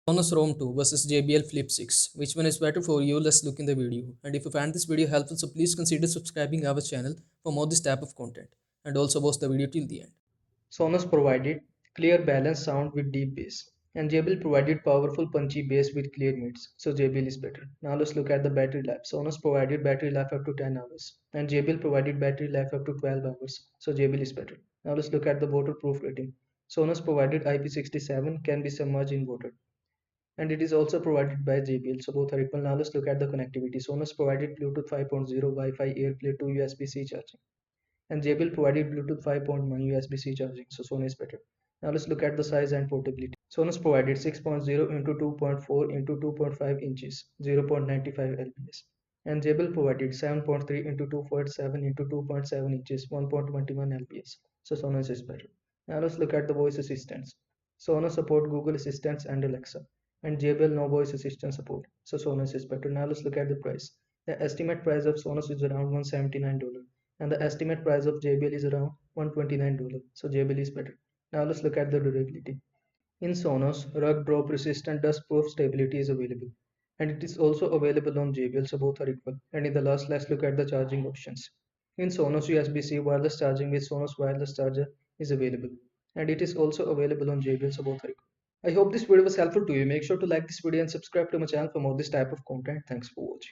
Sonos Roam 2 versus JBL Flip 6. Which one is better for you? Let's look in the video. And if you find this video helpful, so please consider subscribing our channel for more this type of content. And also watch the video till the end. Sonos provided clear balanced sound with deep bass. And JBL provided powerful punchy bass with clear mids. So JBL is better. Now let's look at the battery life. Sonos provided battery life up to 10 hours. And JBL provided battery life up to 12 hours. So JBL is better. Now let's look at the waterproof rating. Sonos provided IP67 can be submerged in water, and it is also provided by JBL. So both are equal. Now let's look at the connectivity. Sonos provided Bluetooth 5.0, Wi-Fi, AirPlay to USB-C charging, and JBL provided Bluetooth 5.1 USB-C charging. So Sonos is better. Now let's look at the size and portability. Sonos provided 6.0 into 2.4 into 2.5 inches, 0.95 lbs, and JBL provided 7.3 into 2.7 into 2.7 inches, 1.21 lbs. So Sonos is better. Now let's look at the voice assistants. Sonos support Google Assistants and Alexa, and JBL no voice assistant support. So Sonos is better. Now let's look at the price. The estimate price of Sonos is around $179, and the estimate price of JBL is around $129. So JBL is better. Now let's look at the durability. In Sonos, rug drop resistant dust proof stability is available, and it is also available on JBL, so both are equal. And in the last, let's look at the charging options. In Sonos USB-C wireless charging with Sonos wireless charger is available, and it is also available on JBL, so both are equal. I hope this video was helpful to you. Make sure to like this video and subscribe to my channel for more this type of content. Thanks for watching.